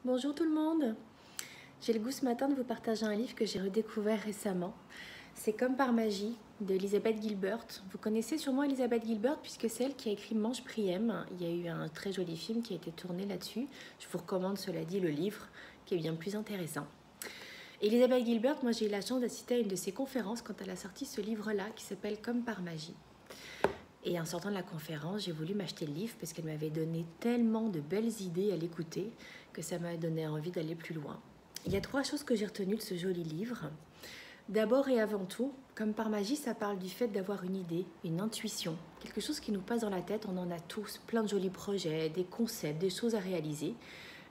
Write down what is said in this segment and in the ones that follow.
Bonjour tout le monde. J'ai le goût ce matin de vous partager un livre que j'ai redécouvert récemment. C'est Comme par magie d'Elizabeth Gilbert. Vous connaissez sûrement Elizabeth Gilbert puisque c'est elle qui a écrit Mange Priem. Il y a eu un très joli film qui a été tourné là-dessus. Je vous recommande cela dit le livre qui est bien plus intéressant. Elizabeth Gilbert, moi j'ai eu la chance d'assister à une de ses conférences quand elle a sorti ce livre-là qui s'appelle Comme par magie. Et en sortant de la conférence, j'ai voulu m'acheter le livre parce qu'elle m'avait donné tellement de belles idées à l'écouter que ça m'a donné envie d'aller plus loin. Il y a 3 choses que j'ai retenues de ce joli livre. D'abord et avant tout, comme par magie, ça parle du fait d'avoir une idée, une intuition, quelque chose qui nous passe dans la tête. On en a tous, plein de jolis projets, des concepts, des choses à réaliser.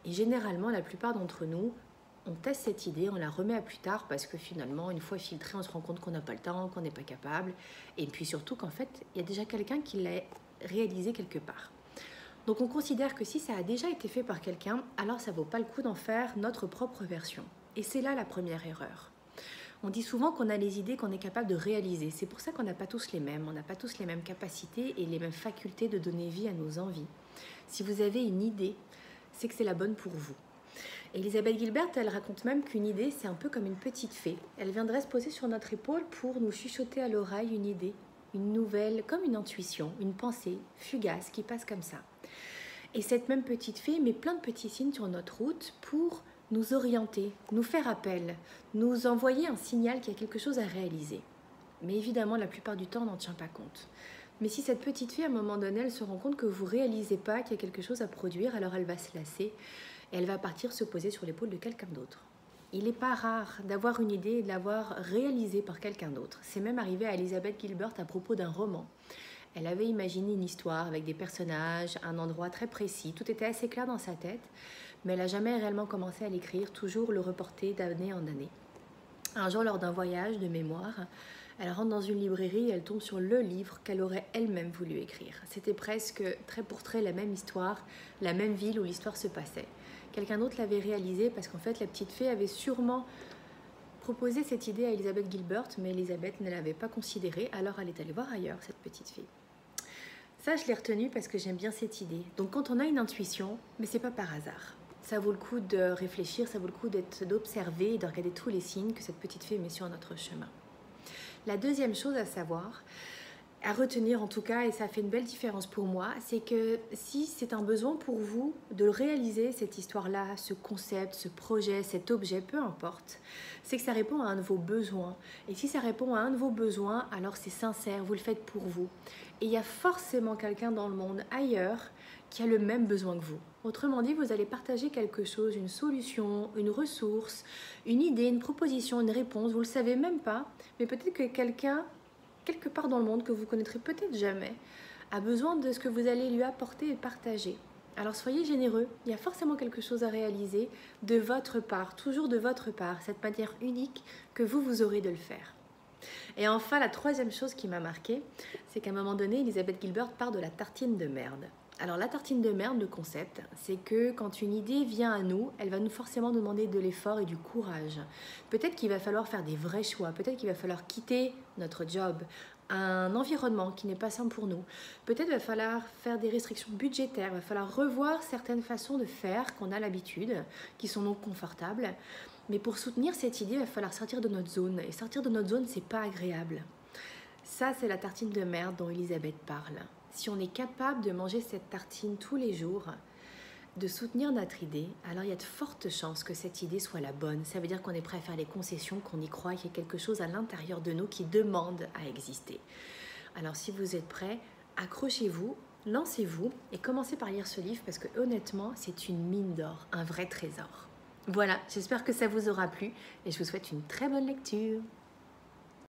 Et généralement, la plupart d'entre nous, on teste cette idée, on la remet à plus tard parce que finalement, une fois filtrée, on se rend compte qu'on n'a pas le temps, qu'on n'est pas capable. Et puis surtout qu'en fait, il y a déjà quelqu'un qui l'a réalisé quelque part. Donc on considère que si ça a déjà été fait par quelqu'un, alors ça ne vaut pas le coup d'en faire notre propre version. Et c'est là la première erreur. On dit souvent qu'on a les idées qu'on est capable de réaliser. C'est pour ça qu'on n'a pas tous les mêmes. On n'a pas tous les mêmes capacités et les mêmes facultés de donner vie à nos envies. Si vous avez une idée, c'est que c'est la bonne pour vous. Elizabeth Gilbert, elle raconte même qu'une idée, c'est un peu comme une petite fée. Elle viendrait se poser sur notre épaule pour nous chuchoter à l'oreille une idée, une nouvelle, comme une intuition, une pensée fugace qui passe comme ça. Et cette même petite fée met plein de petits signes sur notre route pour nous orienter, nous faire appel, nous envoyer un signal qu'il y a quelque chose à réaliser. Mais évidemment, la plupart du temps, on n'en tient pas compte. Mais si cette petite fille, à un moment donné, elle se rend compte que vous ne réalisez pas qu'il y a quelque chose à produire, alors elle va se lasser et elle va partir se poser sur l'épaule de quelqu'un d'autre. Il n'est pas rare d'avoir une idée et de l'avoir réalisée par quelqu'un d'autre. C'est même arrivé à Elizabeth Gilbert à propos d'un roman. Elle avait imaginé une histoire avec des personnages, un endroit très précis. Tout était assez clair dans sa tête, mais elle n'a jamais réellement commencé à l'écrire, toujours le reporter d'année en année. Un jour, lors d'un voyage de mémoire, elle rentre dans une librairie et elle tombe sur le livre qu'elle aurait elle-même voulu écrire. C'était presque trait pour trait la même histoire, la même ville où l'histoire se passait. Quelqu'un d'autre l'avait réalisé parce qu'en fait, la petite fée avait sûrement proposé cette idée à Elizabeth Gilbert, mais Elizabeth ne l'avait pas considérée, alors elle est allée voir ailleurs, cette petite fille. Ça, je l'ai retenu parce que j'aime bien cette idée. Donc quand on a une intuition, mais c'est pas par hasard. Ça vaut le coup de réfléchir, ça vaut le coup d'observer et de regarder tous les signes que cette petite fée met sur notre chemin. La deuxième chose à savoir, à retenir en tout cas, et ça fait une belle différence pour moi, c'est que si c'est un besoin pour vous de réaliser cette histoire-là, ce concept, ce projet, cet objet, peu importe, c'est que ça répond à un de vos besoins. Et si ça répond à un de vos besoins, alors c'est sincère, vous le faites pour vous. Et il y a forcément quelqu'un dans le monde ailleurs qui a le même besoin que vous. Autrement dit, vous allez partager quelque chose, une solution, une ressource, une idée, une proposition, une réponse, vous ne le savez même pas, mais peut-être que quelqu'un quelque part dans le monde que vous connaîtrez peut-être jamais, a besoin de ce que vous allez lui apporter et partager. Alors soyez généreux, il y a forcément quelque chose à réaliser de votre part, toujours de votre part, cette manière unique que vous aurez de le faire. Et enfin, la troisième chose qui m'a marquée, c'est qu'à un moment donné, Elizabeth Gilbert part de la tartine de merde. Alors la tartine de merde, le concept, c'est que quand une idée vient à nous, elle va forcément nous demander de l'effort et du courage. Peut-être qu'il va falloir faire des vrais choix, peut-être qu'il va falloir quitter notre job, un environnement qui n'est pas sain pour nous. Peut-être qu'il va falloir faire des restrictions budgétaires, il va falloir revoir certaines façons de faire qu'on a l'habitude, qui sont non confortables. Mais pour soutenir cette idée, il va falloir sortir de notre zone. Et sortir de notre zone, c'est pas agréable. Ça, c'est la tartine de merde dont Elisabeth parle. Si on est capable de manger cette tartine tous les jours, de soutenir notre idée, alors il y a de fortes chances que cette idée soit la bonne. Ça veut dire qu'on est prêt à faire les concessions, qu'on y croit, qu'il y a quelque chose à l'intérieur de nous qui demande à exister. Alors si vous êtes prêts, accrochez-vous, lancez-vous et commencez par lire ce livre parce que honnêtement, c'est une mine d'or, un vrai trésor. Voilà, j'espère que ça vous aura plu et je vous souhaite une très bonne lecture.